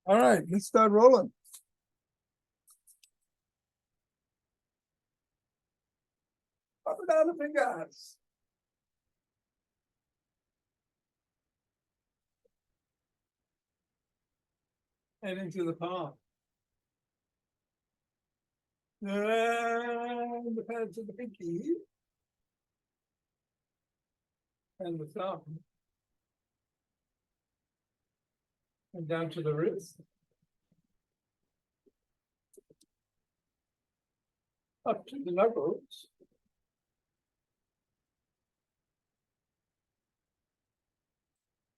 All right, let's start rolling. Up and down the fingers. And into the palm. And the pads of the pinky. And the thumb. And down to the wrist. Up to the knuckles.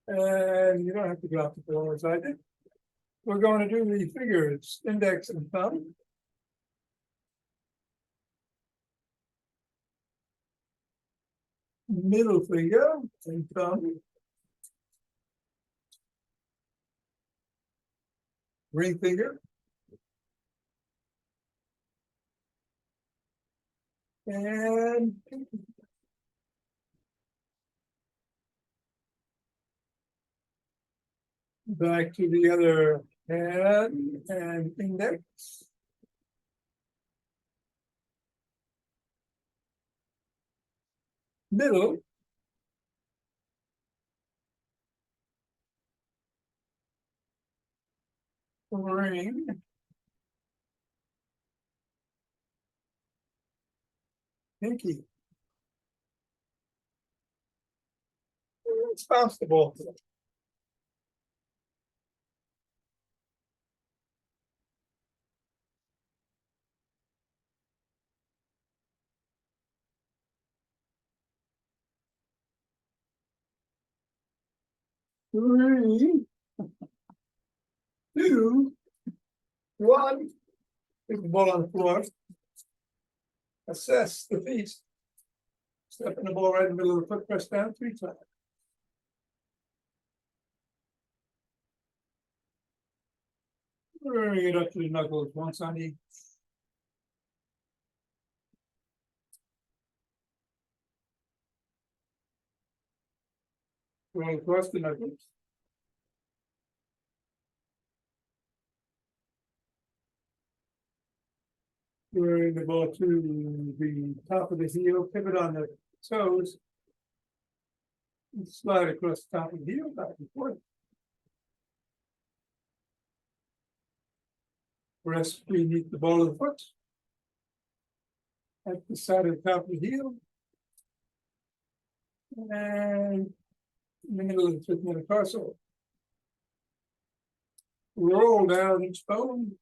And you don't have to go out the floor as I did. We're going to do the fingers, index and thumb. Middle finger and thumb. Ring finger. And pinky. Back to the other hand and index. Middle. Ring. Pinky. Let's bounce the ball. Three, two, one. Put the ball on the floor. Assess the feet. Step in the ball right in the middle of the foot, press down 3 times. Bring it up to the knuckles, once on each. Roll across the knuckles. Bring the ball to the top of the heel, pivot on the toes. And slide across the top of the heel, back and forth. Rest beneath the ball of the foot. At the side of the top of the heel. And in the middle of the fifth metatarsal. Roll down each bone.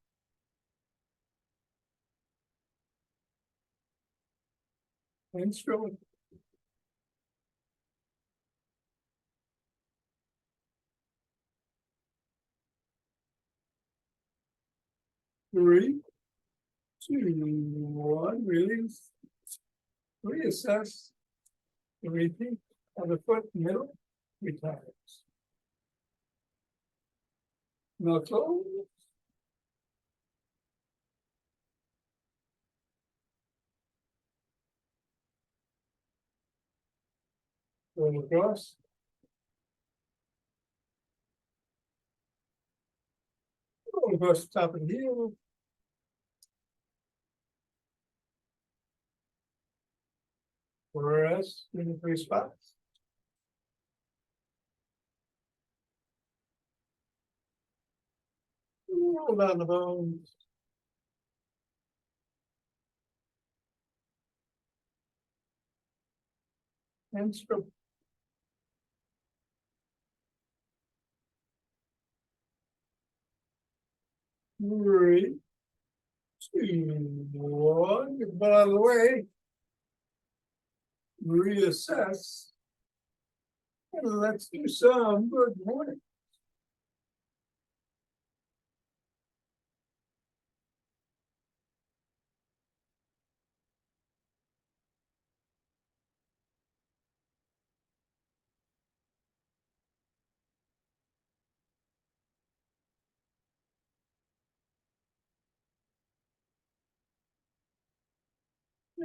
And stroke. Three, two, one, release. Reassess. Repeat on the foot, middle, 3 times. Knuckle. Roll across. Roll across the top of the heel. Rest in the 3 spots. Roll down the bones. And stroke. Three, two, one. Get the ball out of the way. Reassess. And let's do some good morning.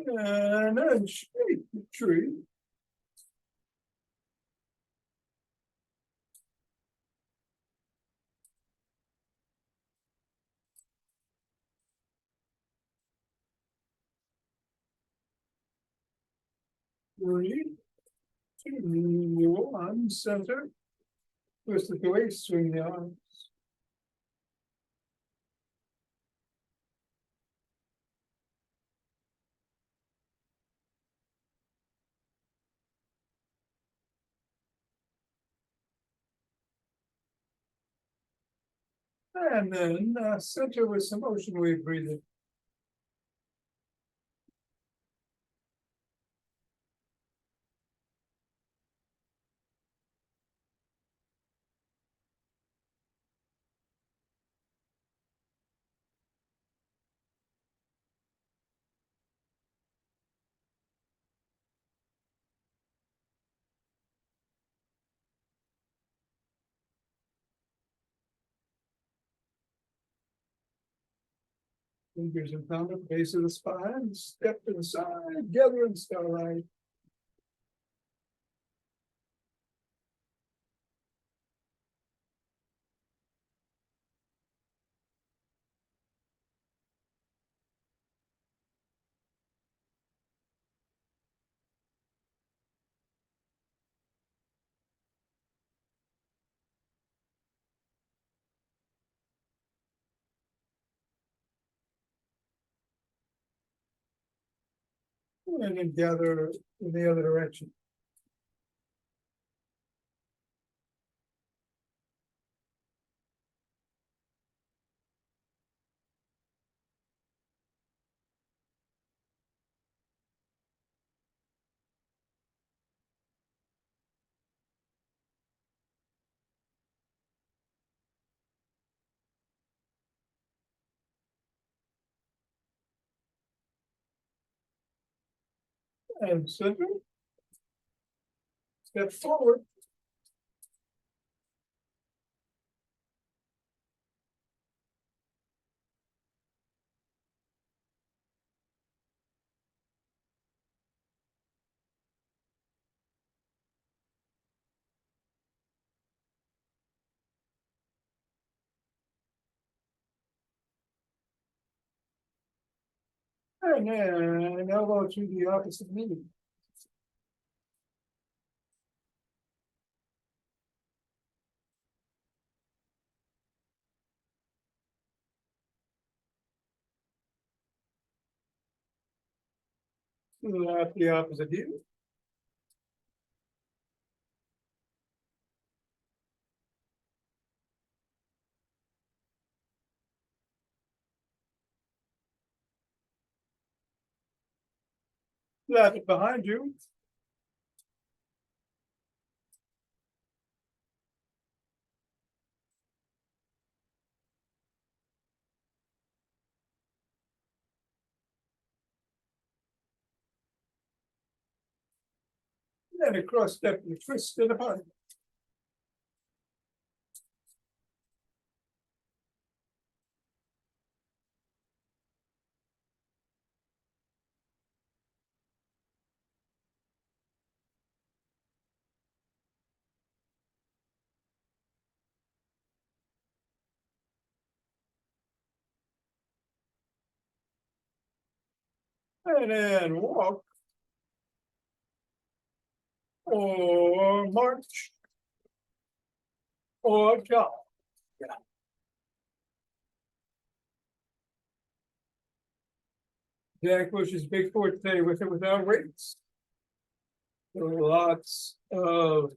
And then shake the tree. 3, 2, 1, center. Twist the waist, swing the arms. And then center with some ocean wave breathing. Fingers and thumb at the base of the spine, step to the side, gather in starlight. And then gather in the other direction. And center. Step forward. And then elbow to the opposite knee. Left the opposite heel. Left it behind you. Then a cross step and twist to the body. And then walk. Or march. Or jog. Jack Bush's big forte with it without weights. There were lots of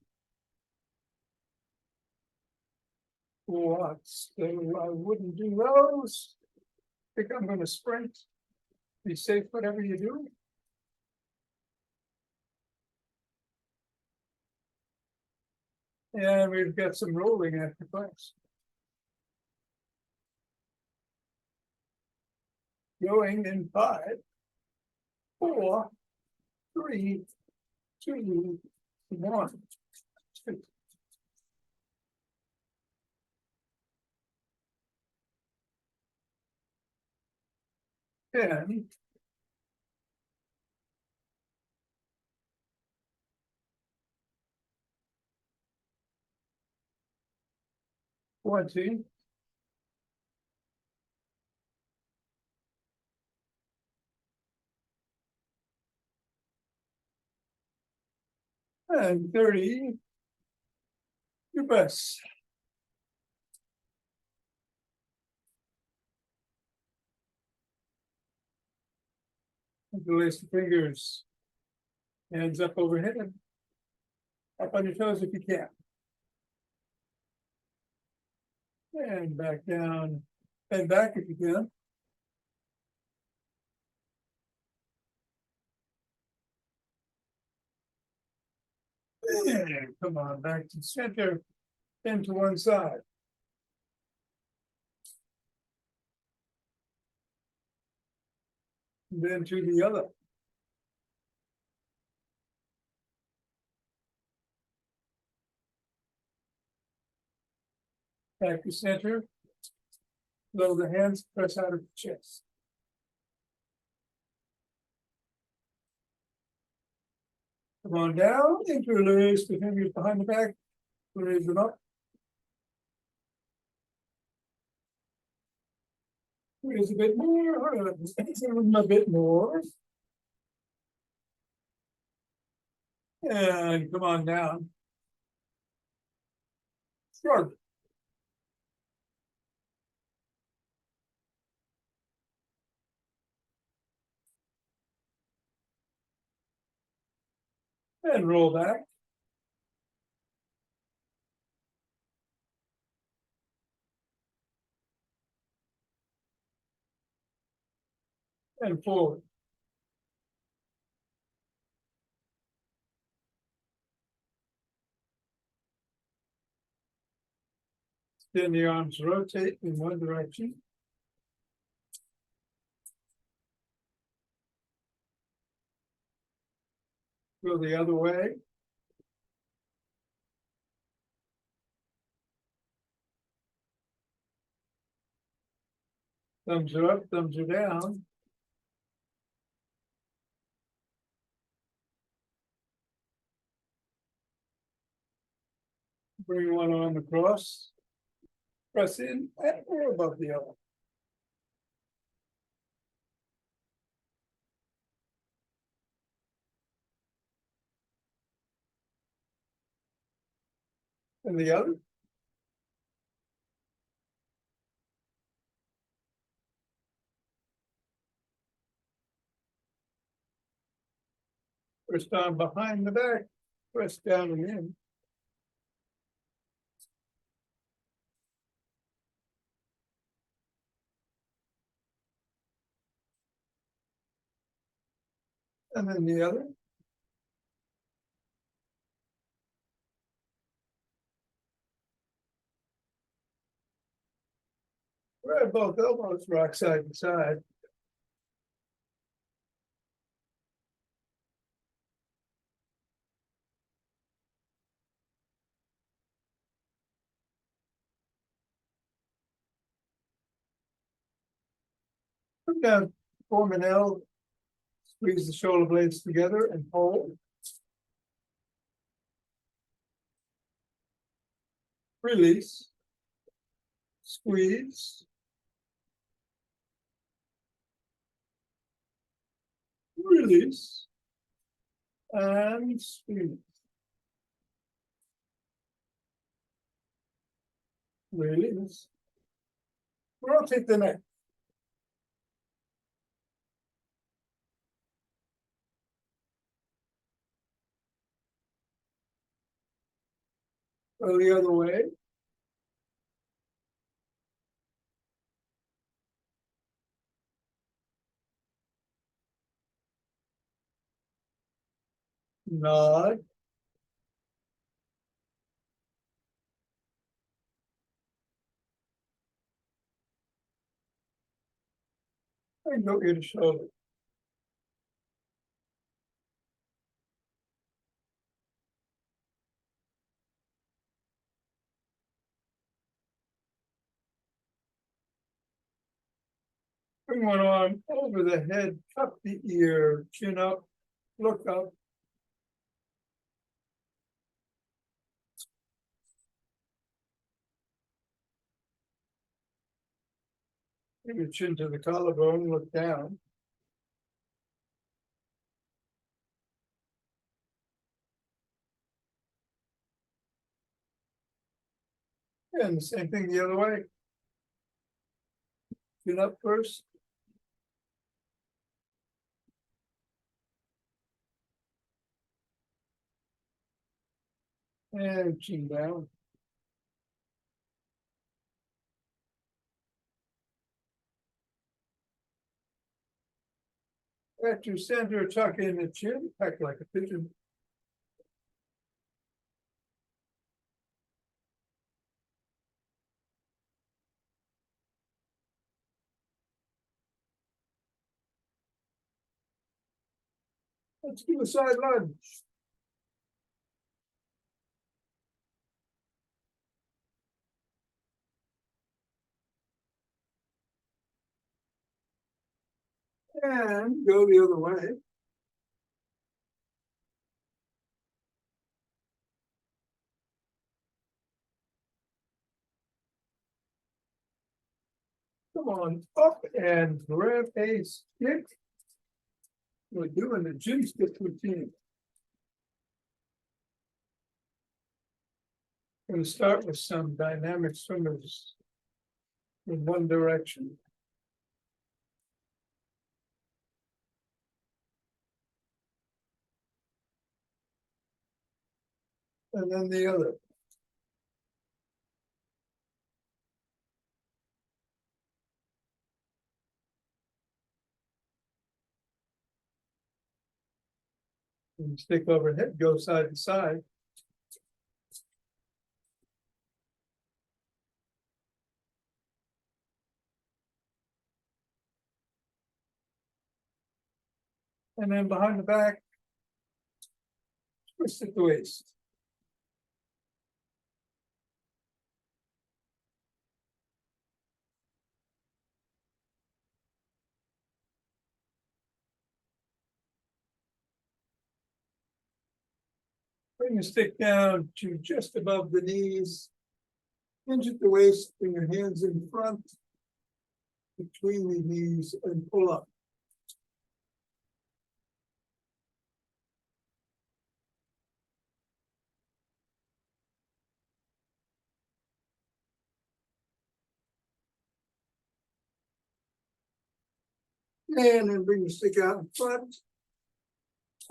squats. So I wouldn't do those. I think I'm going to sprint. Be safe, whatever you do. And we've got some rolling after class. Going in 5, 4, 3, 2, 1. 10. 20. And 30. Your best. Interlace the fingers. Hands up overhead. Up on your toes if you can. And back down. And back if you can. And come on, back to center. Then to one side. And then to the other. Back to center. Lower the hands, press out of the chest. Come on down, interlace the fingers behind the back, raise them up. Raise a bit more, a bit more. And come on down. Shrug. And roll back. And forward. Then the arms rotate in one direction. Go the other way. Thumbs are up, thumbs are down. Bring one arm across. Press in and or above the other. And the other. Press down behind the back. Press down and in. And then the other. Grab both elbows, rock side to side. Come down, form an L. Squeeze the shoulder blades together and hold. Release. Squeeze. Release. And squeeze. Release. Rotate the neck. Go the other way. Nod. And go ear to shoulder. Bring one arm over the head, cup the ear, chin up, look up. Bring your chin to the collarbone, look down. And the same thing the other way. Chin up first. And chin down. At your center, tuck in the chin, act like a pigeon. Let's do a side lunge. And go the other way. Come on up and grab a stick. We're doing the GymStick routine. Going to start with some dynamic swimmers in one direction. And then the other. And stick overhead, go side to side. And then behind the back, twist at the waist. Bring the stick down to just above the knees. Hinge at the waist, bring your hands in front, between the knees, and pull up. And then bring the stick out in front.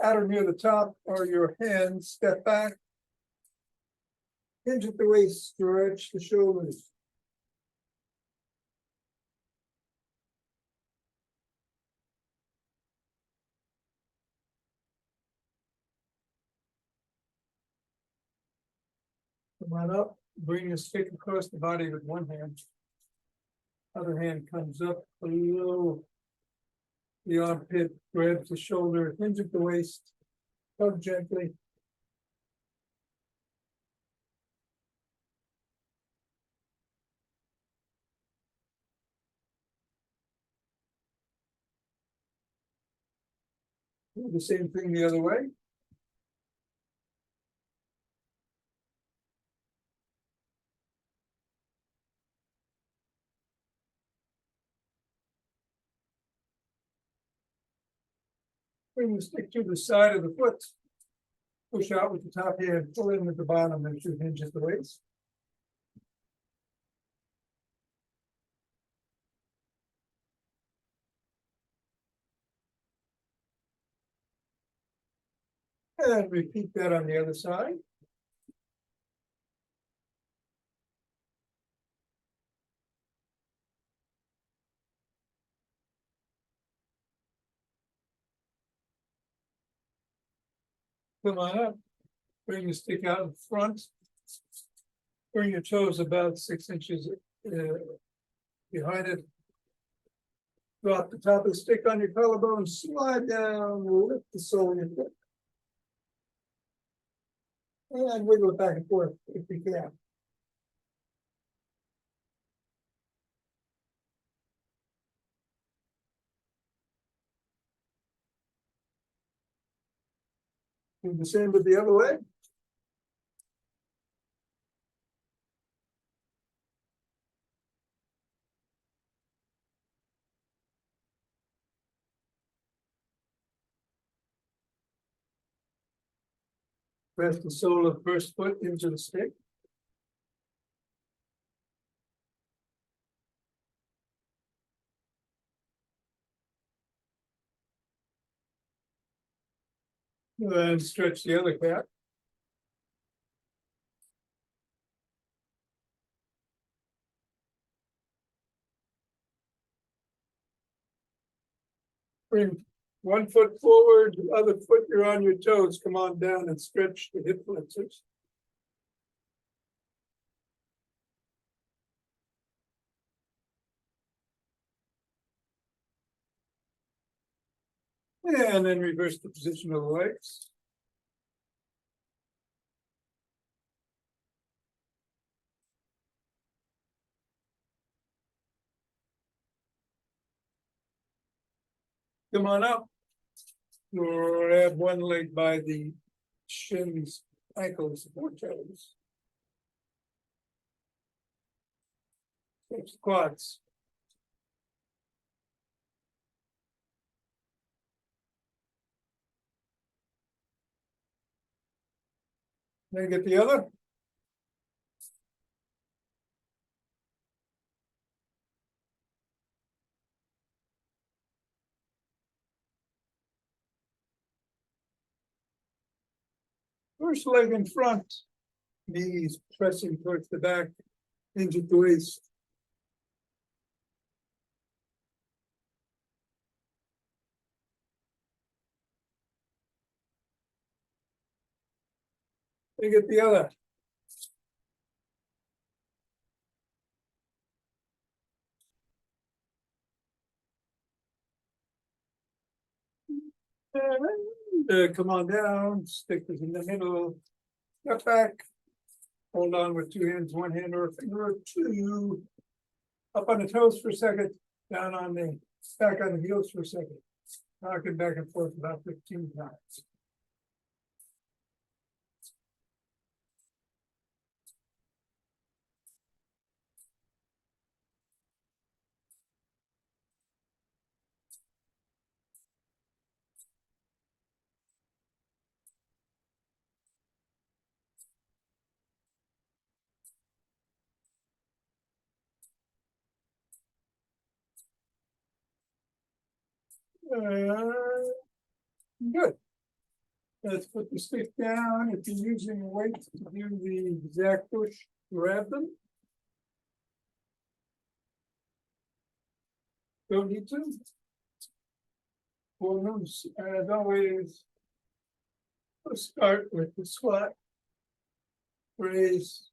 Out or near the top are your hands, step back. Hinge at the waist, stretch the shoulders. Come on up, bring the stick across the body with one hand. Other hand comes up below the armpit, grabs the shoulder, hinge at the waist, tug gently. Do the same thing the other way. Bring the stick to the side of the foot. Push out with the top hand, pull in with the bottom, and should hinge at the waist. And repeat that on the other side. Come on up. Bring the stick out in front. Bring your toes about 6 inches behind it. Drop the top of the stick on your collarbone, slide down, lift the sole of your foot. And wiggle it back and forth if you can. Do the same with the other leg. Press the sole of the first foot into the stick. Then stretch the other calf. Bring one foot forward, the other foot you're on your toes. Come on down and stretch the hip flexors. And then reverse the position of the legs. Come on up. Grab one leg by the shins, ankles, or toes. Stretch the quads. Then get the other. First leg in front, knees pressing towards the back, hinge at the waist. Then get the other. Come on down, stick this in the middle, step back, hold on with two hands, one hand or a finger or two. Up on the toes for a second, down on the back on the heels for a second. Rocking back and forth about 15 times. Good. Let's put the stick down. If you're using weight to do the exact push, grab them. Don't need to. Well, as always, we'll start with the squat. Raise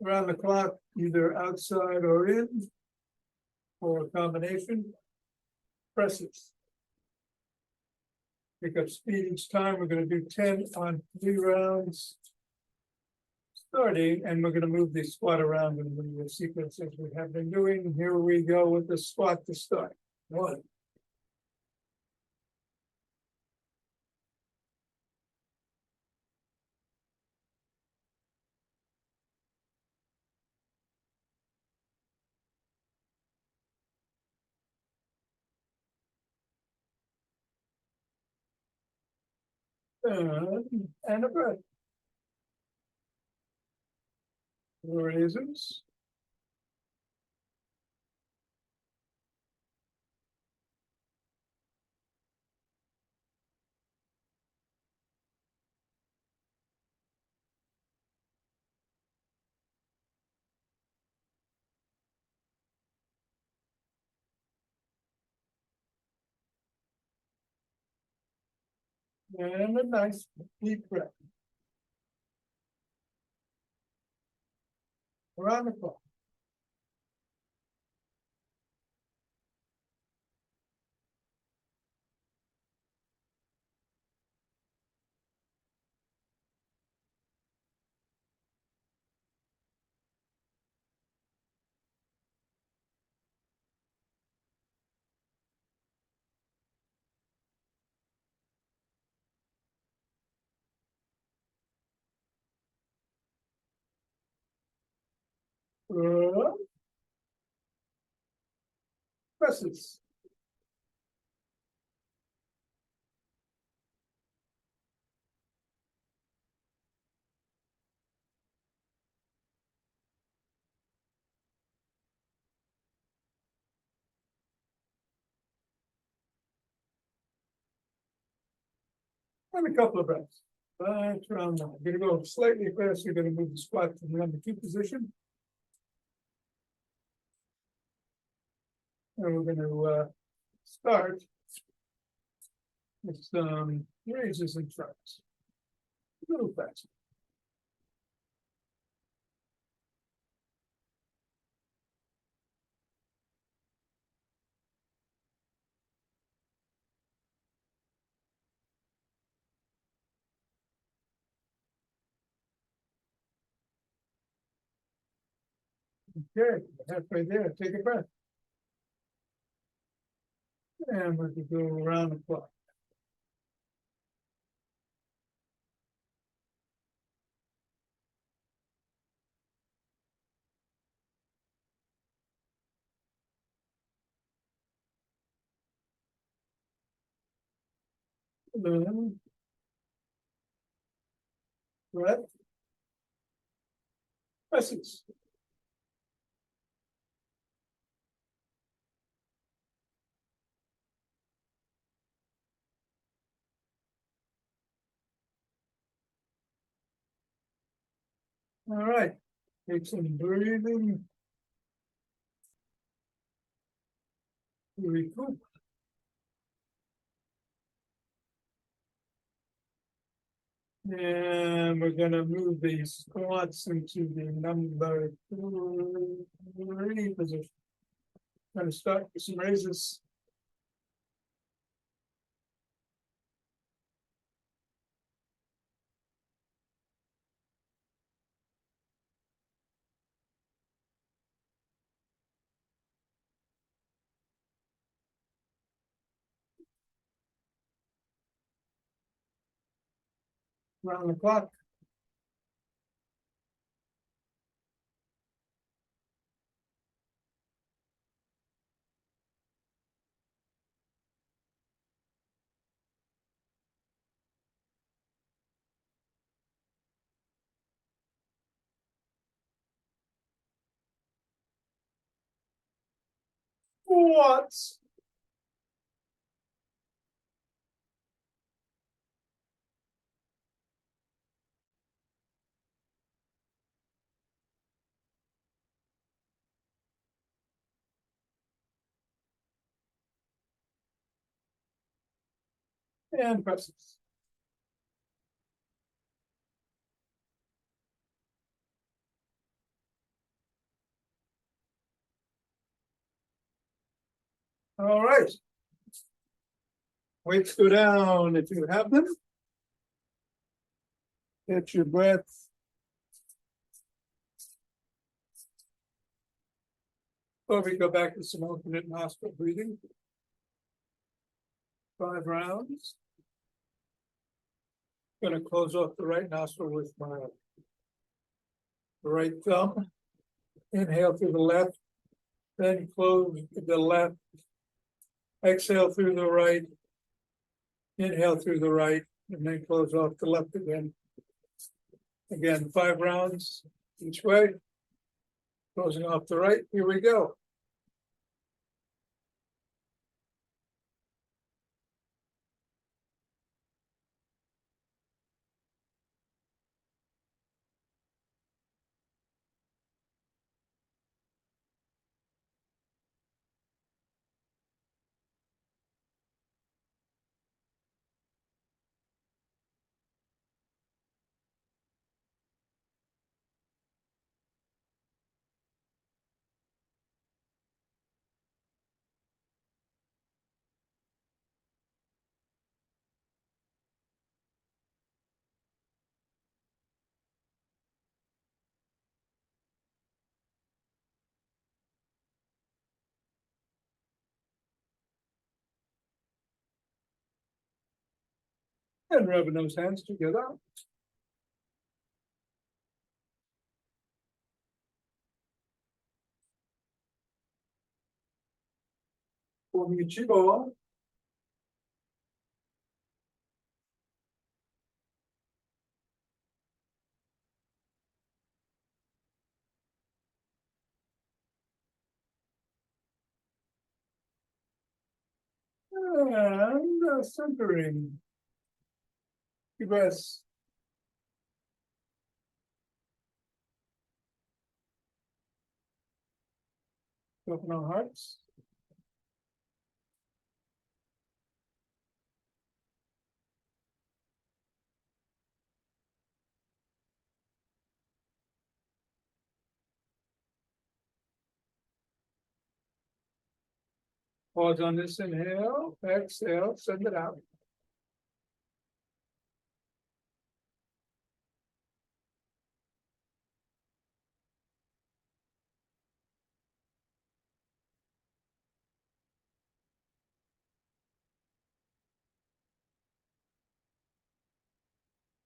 around the clock, either outside or in, or a combination. Presses. Pick up speed each time. We're going to do 10 on 3 rounds. Starting, and we're going to move the squat around in the sequence as we have been doing. Here we go with the squat to start. 1. And a breath. Raises. And a nice deep breath. Around the clock. Uh, Presses. And a couple of breaths. Right around now. You're gonna go slightly faster. You're gonna move the squat to the number 2 position. And we're gonna start with some raises and tries. A little faster. Okay, halfway there. Take a breath. And we're gonna go around the clock. Then breath. Presses. All right. Take some breathing. Recoup. And we're gonna move the squats into the number 3 position. Gonna start with some raises. Around the clock. Squats. And presses. All right. Weights go down if you have them. Get your breath. Or we go back to some alternate nostril breathing. 5 rounds. Gonna close off the right nostril with my right thumb. Inhale through the left, then close the left. Exhale through the right. Inhale through the right, and then close off the left again. Again, 5 rounds each way. Closing off the right. Here we go. And rubbing those hands together. Forming a chi-ball. And centering. Deep breaths. Open our hearts. Pause on this inhale, exhale, send it out.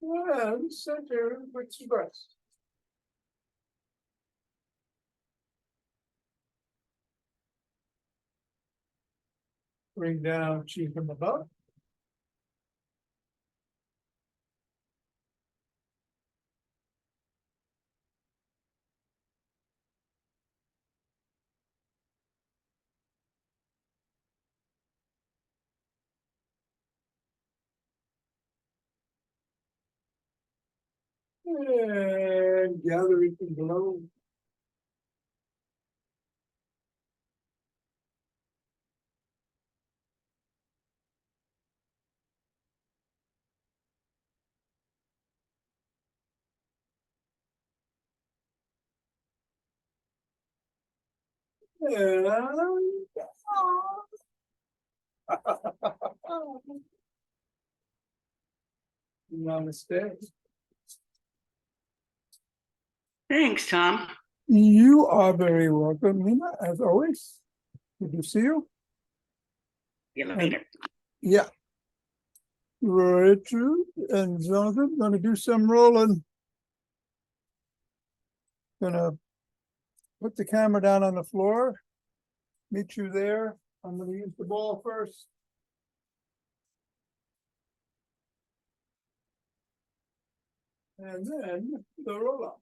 And center with some breaths. Bring down chi from above. And gather it from below. And namaste. Thanks, Tom. You are very welcome, Nina, as always. Good to see you. Elevator. Yeah. Richard and Jonathan gonna do some rolling. Gonna put the camera down on the floor. Meet you there. I'm gonna use the ball first. And then the roll up.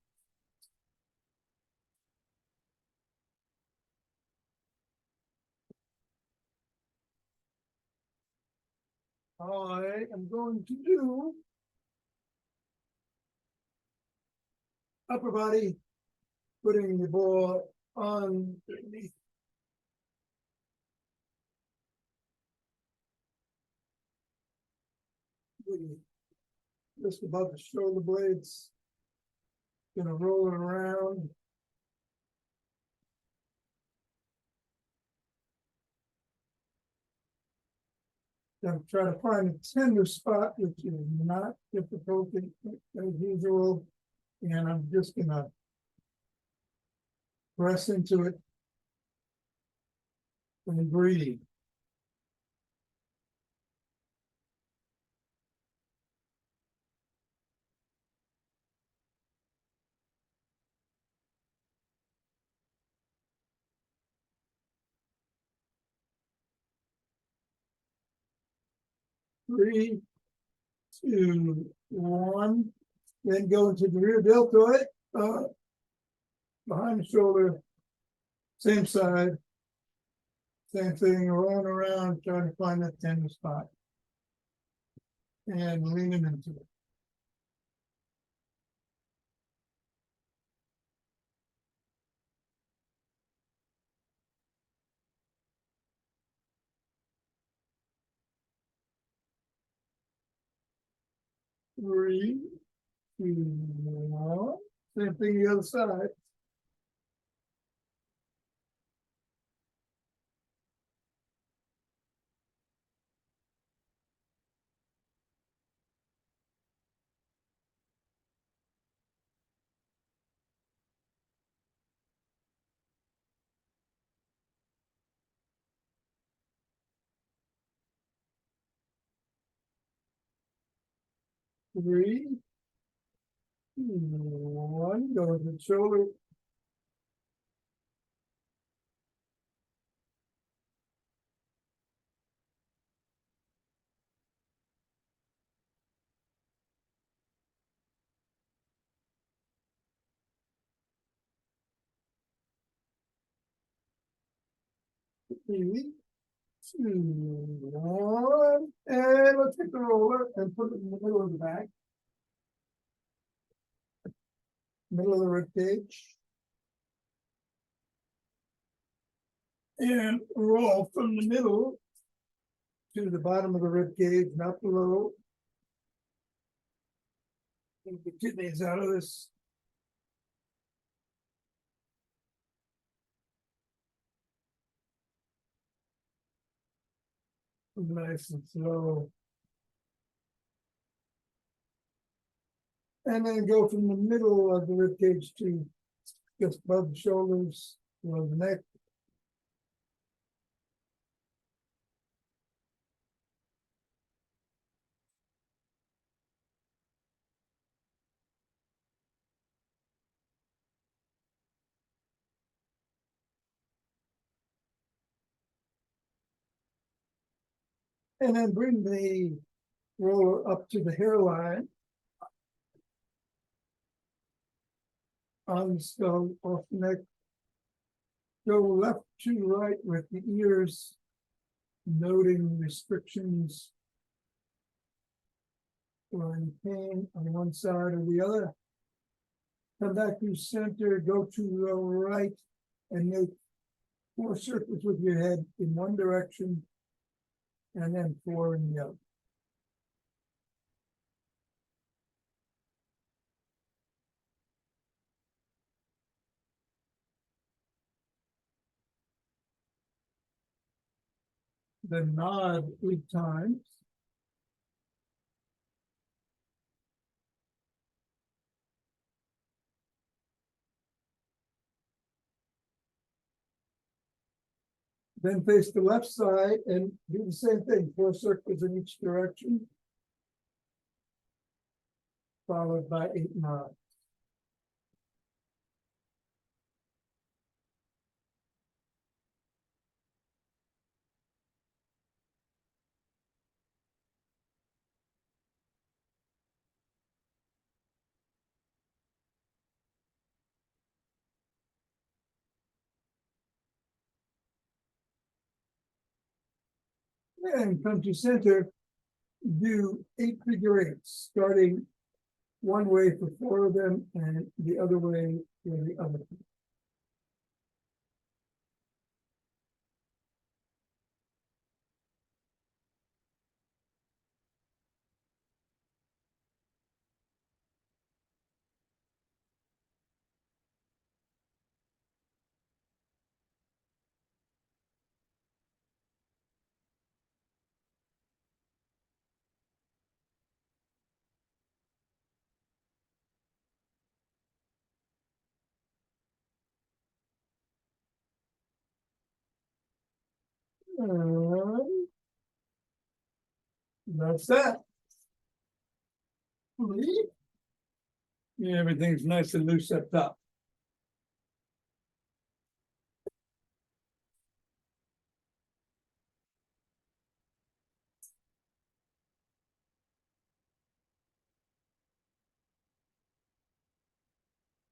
I am going to do upper body, putting the ball underneath. Just above the shoulder blades. Gonna roll it around. Gonna try to find a tender spot, which is not difficult as usual. And I'm just gonna press into it and breathe. Three, two, one. Then go into the rear deltoid, behind the shoulder, same side. Same thing, rolling around, trying to find that tender spot. And leaning into it. Three, two, one. Same thing the other side. Three, two, one. Go to the shoulder. Three, 2, 1, and let's take the roller and put it in the middle of the back. Middle of the rib cage. And roll from the middle to the bottom of the rib cage, not below. Take the kidneys out of this. Nice and slow. And then go from the middle of the rib cage to just above the shoulders, below the neck. And then bring the roller up to the hairline. On the skull, off the neck. Go left to right with the ears, noting restrictions or any pain on one side or the other. Come back to center, go to the right, and make 4 circles with your head in one direction, and then 4 in the other. Then nod 8 times. Then face the left side and do the same thing, 4 circles in each direction. Followed by 8 nods. And come to center, do 8 figure eights, starting one way for 4 of them and the other way for the other. That's that. Yeah, everything's nice and loose up top.